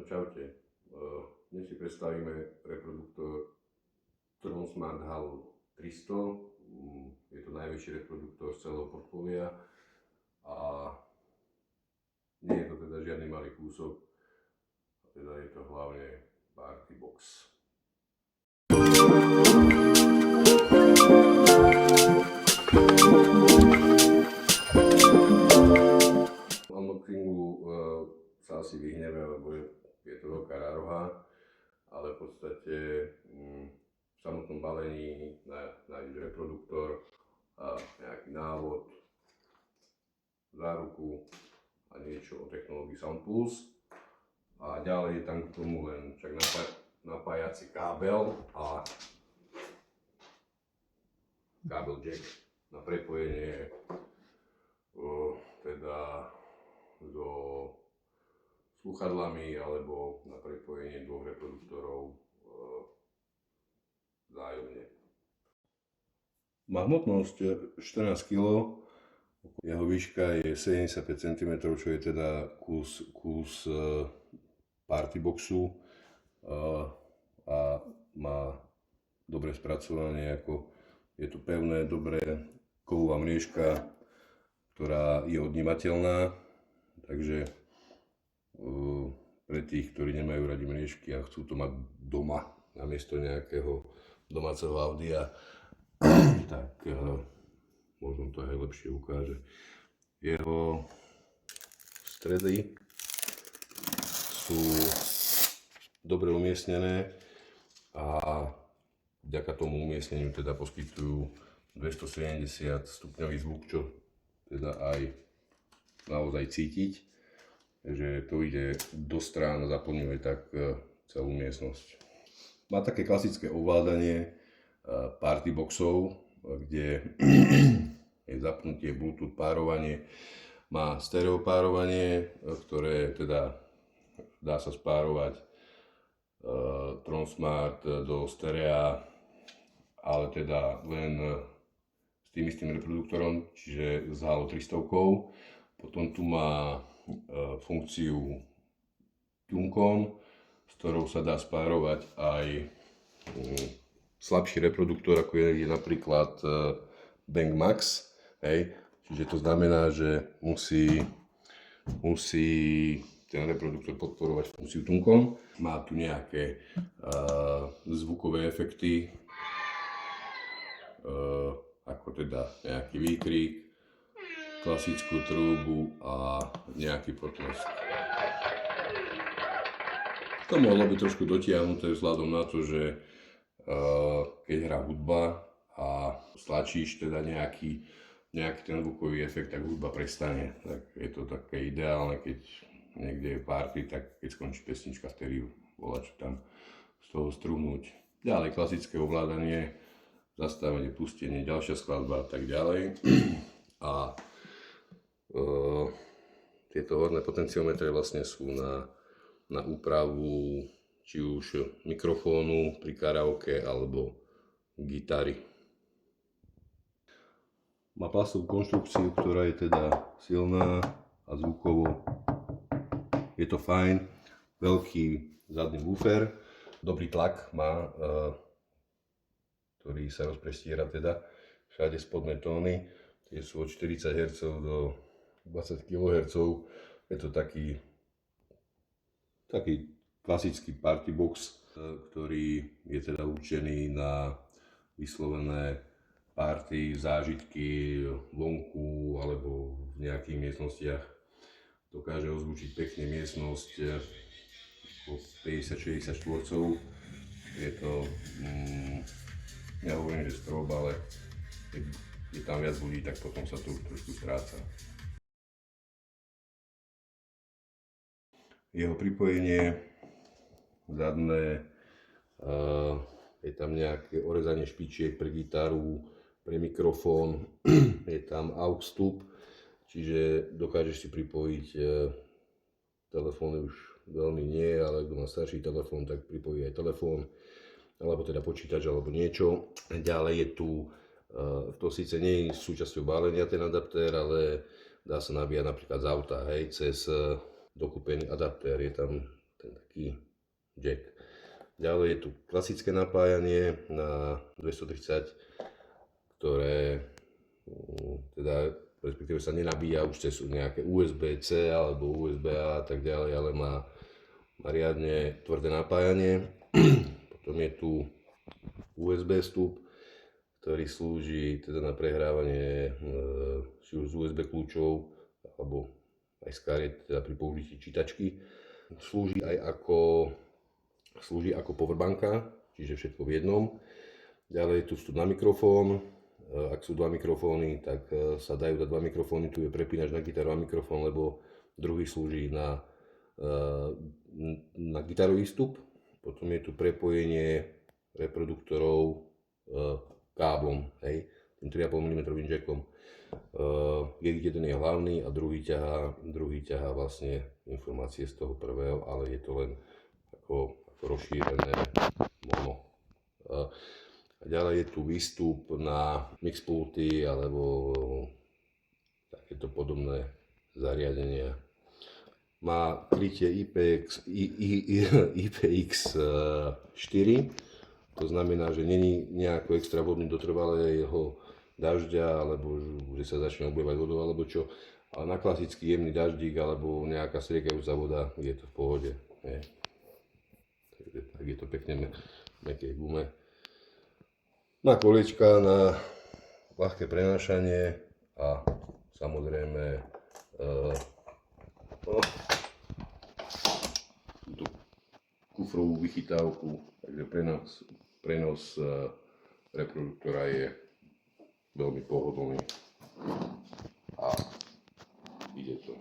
No čaute. Dnes si predstavíme reproduktor Tronsmart HAL 300. Je to najväčší reproduktor z celého portfólia a nie je to teda žiadny malý kúsok, teda je to hlavne party box. Unboxingu sa asi vyhneme, lebo je to veľká rároha, ale v podstate v samotnom balení nájdeš reproduktor a nejaký návod, záruku a niečo o technológii SoundPulse. A ďalej je tam k tomu len však napájací kábel a kábel jack na prepojenie teda so slúchadlami alebo na prepojenie dvoch reproduktorov vzájomne. Má hmotnosť 14 kg, jeho výška je 75 cm, čo je teda kus party boxu a má dobré spracovanie, ako je to pevné, dobré kovová mriežka, ktorá je odnímateľná, takže pre tých, ktorí nemajú radi mriežky a chcú to mať doma namiesto nejakého domáceho audia, tak možno to aj lepšie ukáže. Jeho stredy sú dobre umiestnené a vďaka tomu umiestneniu teda poskytujú 270 stupňový zvuk, čo teda aj naozaj cítiť, že to ide do strán a zaplňuje tak celú miestnosť. Má také klasické ovládanie party boxov, kde je zapnutie Bluetooth párovanie, má stereo párovanie, ktoré teda dá sa spárovať Tronsmart do sterea, ale teda len s tým istým reproduktorom, čiže s HAL 300. Potom tu má funkciu TuneCon, s ktorou sa dá spárovať aj slabší reproduktor, ako je napríklad Bang Max. Hej. Čiže to znamená, že musí ten reproduktor podporovať funkciu TuneCon. Má tu nejaké zvukové efekty, ako teda nejaký výkrik, klasickú trúbu a nejaký potlesk. To mohlo byť trošku dotiahnuté vzhľadom na to, že keď hrá hudba a stlačíš teda nejaký ten zvukový efekt, tak hudba prestane. Tak je to také ideálne, keď niekde je party, tak keď skončí pesnička, vtedy volačo tam z toho strúhnúť. Ďalej klasické ovládanie, zastavenie, pustenie, ďalšia skladba a tak ďalej. A tieto horné potenciometre vlastne sú na úpravu či už mikrofónu pri karaoke alebo gitary. Má plastovú konštrukciu, ktorá je teda silná a zvukovo je to fajn. Veľký zadný woofer, dobrý tlak má, ktorý sa rozprestiera teda všade spodné tóny. Tie sú od 40 Hz do 20 kHz. Je to taký klasický party box, ktorý je teda určený na vyslovené party, zážitky vonku alebo v nejakých miestnostiach. Dokáže ozvučiť pekne miestnosť po 50-60 štvorcov. Je to, ja hovorím, že strob, ale keď je tam viac ľudí, tak potom sa to už trošku stráca. Jeho pripojenie zadné, je tam nejaké orezanie špičiek pre gitaru, pre mikrofón, je tam aux vstup, čiže dokážeš si pripojiť telefóny, už veľmi nie, ale kto má starší telefón, tak pripojí aj telefón, alebo teda počítač, alebo niečo. Ďalej je tu, to síce nie je súčasťou balenia ten adaptér, ale dá sa nabíjať napríklad z auta, hej, cez dokúpený adaptér. Je tam ten taký jack. Ďalej je tu klasické napájanie na 230, ktoré teda respektíve sa nenabíja už cez nejaké USB-C alebo USB-A a tak ďalej, ale má riadne tvrdé napájanie. Potom je tu USB vstup, ktorý slúži teda na prehrávanie či už z USB kľúčov alebo aj z kariet, teda pri použití čítačky. Slúži ako powerbanka, čiže všetko v jednom. Ďalej je tu vstup na mikrofón. Ak sú dva mikrofóny, tak sa dajú dať dva mikrofóny. Tu je prepínač na gitaru a mikrofón, lebo druhý slúži na gitarový vstup. Potom je tu prepojenie reproduktorov káblom, hej, tým 3,5 mm jackom. Jeden je hlavný a druhý ťahá vlastne informácie z toho prvého, ale je to len ako rozšírené mono. A ďalej je tu výstup na mixpulty alebo takéto podobné zariadenia. Má krytie IPX4, to znamená, že není nejako extra vodný do trvalého dažďa, alebo že sa začne oblievať vodou, alebo čo. Ale na klasický jemný daždík alebo nejaká striekajúca voda je to v pohode. Tak je to pekne mäkké gume. Má koliečka na ľahké prenášanie a samozrejme túto kufrovú vychytávku, takže prenos reproduktora je veľmi pohodlný a ide to.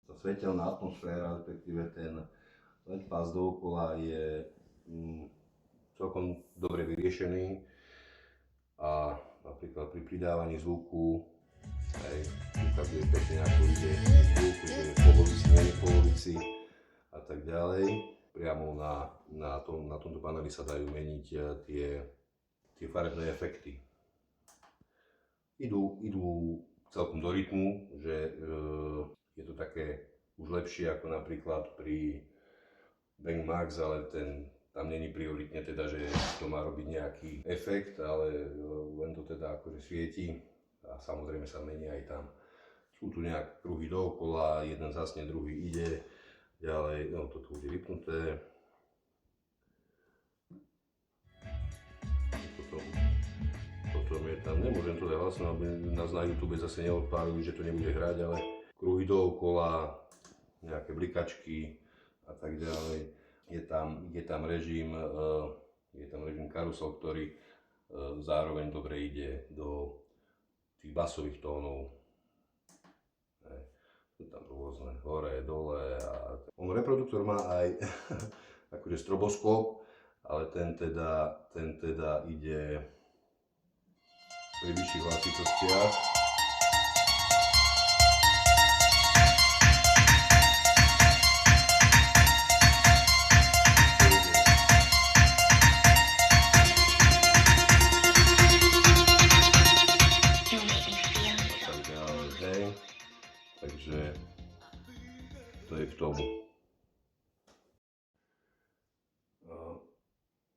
Tá svetelná atmosféra, respektíve ten LED pás dookola je celkom dobre vyriešený a napríklad pri pridávaní zvuku ukazuje pekne ako ide zvuk, že je v polovici, nie v polovici a tak ďalej. Priamo na tomto paneli sa dajú meniť tie farebné efekty. Idú celkom do rytmu, že je to také už lepšie ako napríklad pri Bang Max, ale tam není prioritne teda, že to má robiť nejaký efekt, ale len to teda akože svieti a samozrejme sa mení aj tam. Sú tu nejaké kruhy dookola, jeden zasne, druhý ide, ďalej, no toto už je vypnuté. Potom je tam, nemôžem to dať hlasno, aby nás na YouTube zase neodpálili, že to nebude hrať, ale kruhy dookola, nejaké blikačky a tak ďalej. Je tam režim karusel, ktorý zároveň dobre ide do tých basových tónov. Sú tam rôzne hore, dole a reproduktor má aj akože stroboskop, ale ten teda ide pri vyšších hlasitostiach. Takže to je k tomu.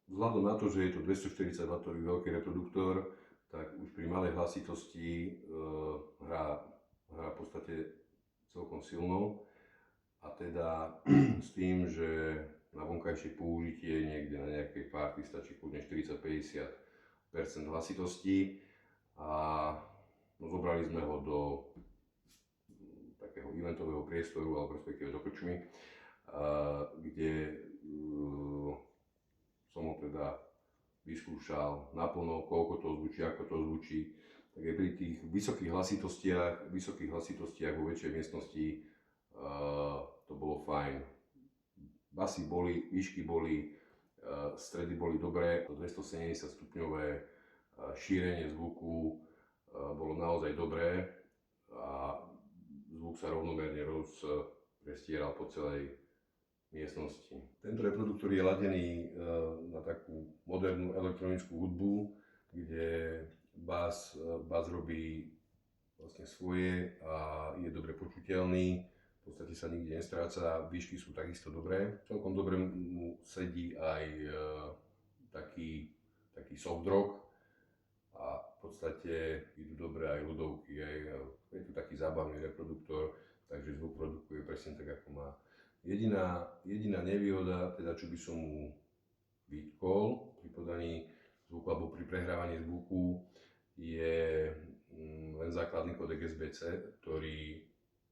Vzhľadom na to, že je to 240 W veľký reproduktor, tak už pri malej hlasitosti hrá v podstate celkom silno. A teda s tým, že na vonkajšie použitie niekde na nejakej party stačí kľudne 40-50% hlasitosti. A zobrali sme ho do takého eventového priestoru, alebo respektíve do krčmy, kde som ho teda vyskúšal naplno, koľko to zvučí, ako to zvučí. Tak aj pri tých vysokých hlasitostiach vo väčšej miestnosti to bolo fajn. Basy boli, výšky boli, stredy boli dobré, 270 stupňové šírenie zvuku bolo naozaj dobré a zvuk sa rovnomerne prestieral po celej miestnosti. Tento reproduktor je ladený na takú modernú elektronickú hudbu, kde bás robí vlastne svoje a je dobre počuteľný, podstate sa nikde nestráca, výšky sú takisto dobré. Celkom dobre mu sedí aj taký soft rock a v podstate idú dobre aj ľudovky, je tu taký zábavný reproduktor, takže zvuk produkuje presne tak, ako má. Jediná nevýhoda, teda čo by som mu vytkol pri podaní zvuku alebo pri prehrávaní zvuku, je len základný kódek SBC, ktorý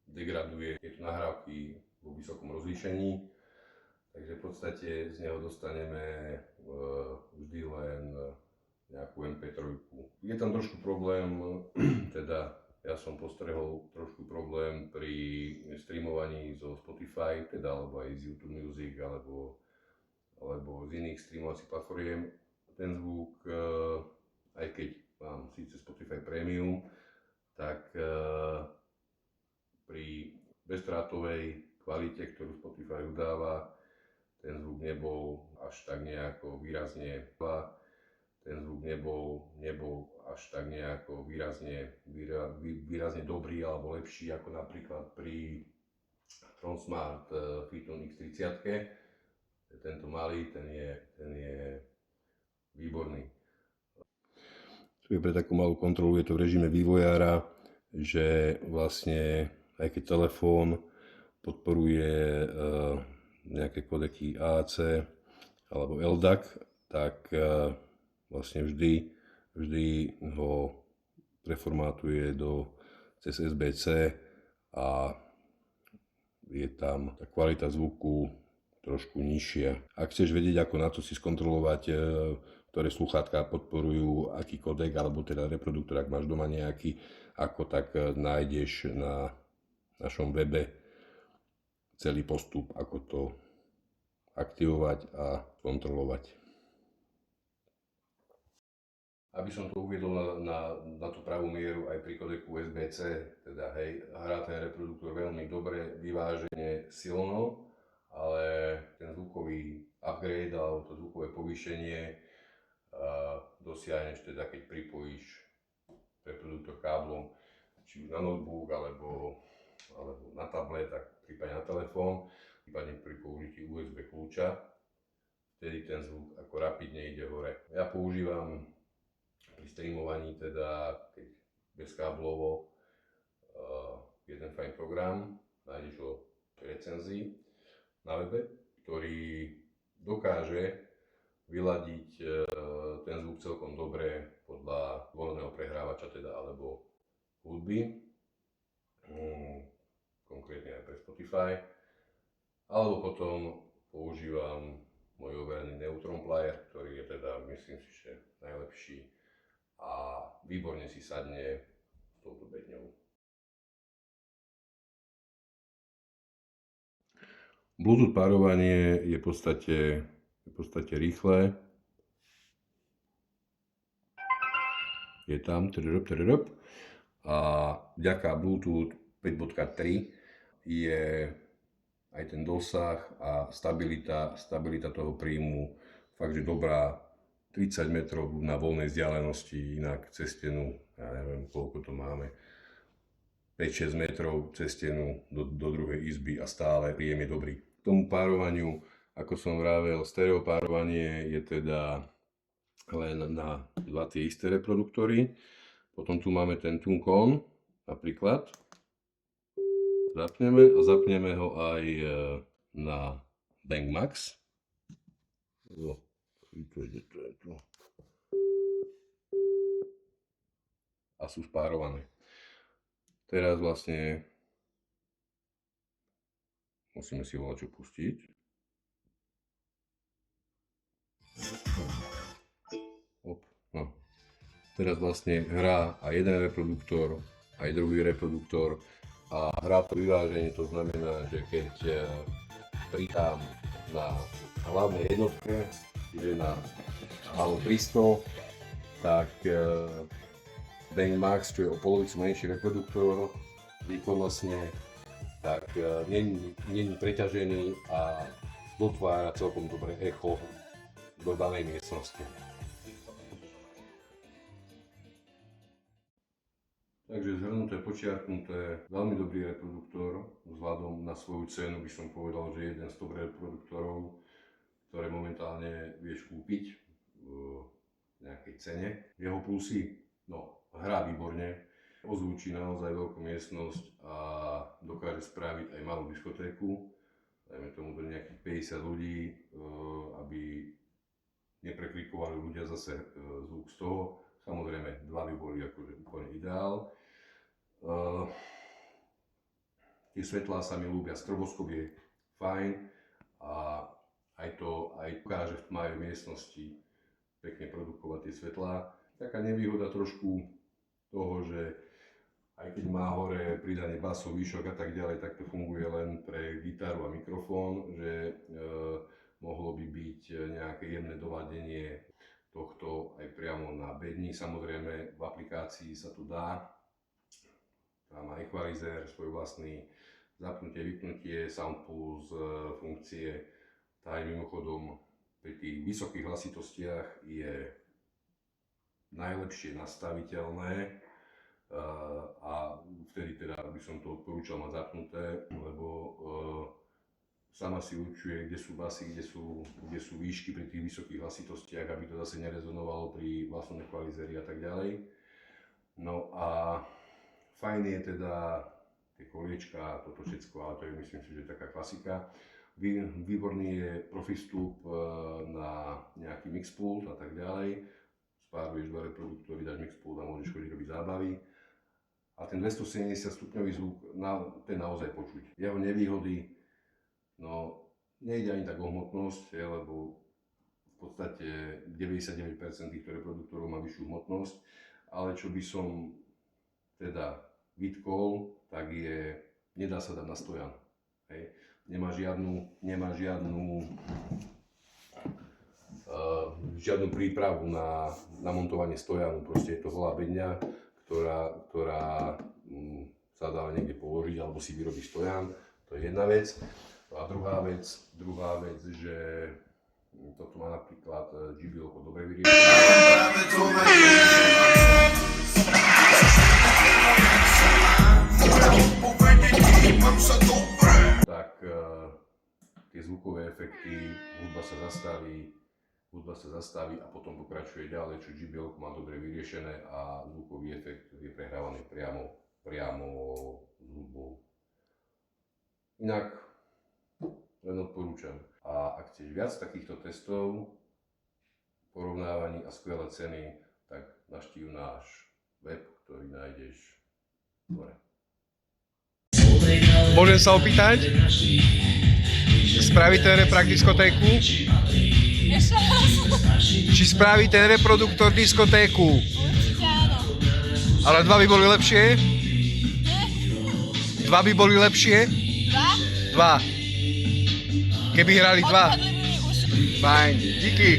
degraduje tieto nahrávky vo vysokom rozlíšení, takže v podstate z neho dostaneme vždy len nejakú MP3. Je tam trošku problém, teda ja som postrehol trošku problém pri streamovaní zo Spotify, teda alebo aj z YouTube Music, alebo z iných streamovacích platform. Ten zvuk, aj keď mám síce Spotify Premium, tak pri bezdrátovej kvalite, ktorú Spotify udáva, ten zvuk nebol až tak nejako výrazne dobrý alebo lepší ako napríklad pri Tronsmart Phyton X30. Tento malý, ten je výborný. Tu je pre takú malú kontrolu, je to v režime vývojára, že vlastne aj keď telefón podporuje nejaké kodeky AAC alebo LDAC, tak vlastne vždy ho preformátuje cez SBC a je tam tá kvalita zvuku trošku nižšia. Ak chceš vedieť, ako na to si skontrolovať, ktoré slúchadká podporujú aký kodek, alebo teda reproduktor, ak máš doma nejaký, tak nájdeš na našom webe celý postup, ako to aktivovať a kontrolovať. Aby som to uviedol na tú pravú mieru aj pri kodeku SBC, teda hrá ten reproduktor veľmi dobre, vyvážene, silno, ale ten zvukový upgrade alebo to zvukové povýšenie dosiahneš teda, keď pripojíš reproduktor káblom, či už na notebook alebo na tablet, tak prípadne na telefón, prípadne pri použití USB kľúča, vtedy ten zvuk ako rapidne ide hore. Ja používam pri streamovaní teda, keď bezkáblovo, jeden fajn program, nájdeš ho v recenzii na webe, ktorý dokáže vyladiť ten zvuk celkom dobre podľa voľného prehrávača teda, alebo hudby, konkrétne aj pre Spotify, alebo potom používam môj overený Neutron Player, ktorý je teda, myslím si, že najlepší a výborne si sadne s touto bedňou. Bluetooth párovanie je v podstate rýchle. Je tam a vďaka Bluetooth 5.3 je aj ten dosah a stabilita toho príjmu fakt, že dobrá. 30 metrov na voľnej vzdialenosti, inak cez stenu, ja neviem koľko to máme, 5-6 metrov cez stenu do druhej izby a stále príjem je dobrý. K tomu párovaniu, ako som vravel, stereopárovanie je teda len na dva tie isté reproduktory. Potom tu máme ten TuneCon, napríklad. Zapneme ho aj na Bangmax. A sú spárované. Teraz vlastne musíme si voľačo pustiť. No. Teraz vlastne hrá aj jeden reproduktor, aj druhý reproduktor a hrá to vyváženie, to znamená, že keď pridám na hlavnej jednotke, čiže na Halo 300, tak Bangmax, čo je o polovicu menší reproduktor výkonnostne, tak není preťažený a dotvára celkom dobré echo do danej miestnosti. Takže zhrnuté počiarknuté, veľmi dobrý reproduktor, vzhľadom na svoju cenu by som povedal, že jeden z top reproduktorov, ktoré momentálne vieš kúpiť v nejakej cene. Jeho plusy, no, hrá výborne, ozvučí naozaj veľkú miestnosť a dokáže spraviť aj malú diskotéku, dajme tomu do nejakých 50 ľudí, aby neprekrikovali ľudia zase zvuk z toho. Samozrejme, 2 by boli akože úplne ideál. Tie svetlá sa mi ľúbia, stroboskop je fajn a aj dokáže v tmavej miestnosti pekne produkovať tie svetlá. Taká nevýhoda trošku toho, že aj keď má hore pridanie basov, výšok a tak ďalej, tak to funguje len pre gitaru a mikrofón, že mohlo by byť nejaké jemné doladenie tohto aj priamo na bedni. Samozrejme v aplikácii sa to dá. Tam má equalizer svoj vlastný, zapnutie, vypnutie, sound pulse, funkcie. Tá aj mimochodom pri tých vysokých hlasitostiach je najlepšie nastaviteľné. A vtedy teda by som to odporúčal mať zapnuté, lebo sama si určuje, kde sú basy, kde sú výšky pri tých vysokých hlasitostiach, aby to zase nerezonovalo pri vlastnom equalizeri a tak ďalej. No a fajn je teda tie koliečka, toto všetko, ale to je, myslím si, že taká klasika. Výborný je profi vstup na nejaký mixpult a tak ďalej. Spáruješ 2 reproduktory, dáš mixpult a môžeš chodiť robiť zábavy. A ten 270 stupňový zvuk, ten naozaj počuť. Jeho nevýhody, no nejde ani tak o hmotnosť, lebo v podstate 99% týchto reproduktorov má vyššiu hmotnosť, ale čo by som teda vytkol, tak je, nedá sa dať na stojan. Hej. Nemá žiadnu prípravu na montovanie stojanu, proste je to holá bedňa, ktorá sa dá niekde položiť alebo si vyrobí stojan, to je jedna vec. A druhá vec, že toto má napríklad JBL dobre vyriešené. Tak tie zvukové efekty, hudba sa zastaví a potom pokračuje ďalej, čo JBL má dobre vyriešené a zvukový efekt je prehrávaný priamo s hudbou. Inak len odporúčam. A ak chceš viac takýchto testov, porovnávaní a skvelé ceny, tak navštív náš web, ktorý nájdeš hore. Môžem sa opýtať? Spraví ten reprak diskotéku? Ešte raz? Či spraví ten reproduktor diskotéku? Určite áno. Ale 2 by boli lepšie? Nie? 2 by boli lepšie? 2? 2. Keby hrali 2. Odpadli by mi uši. Fajn, díky.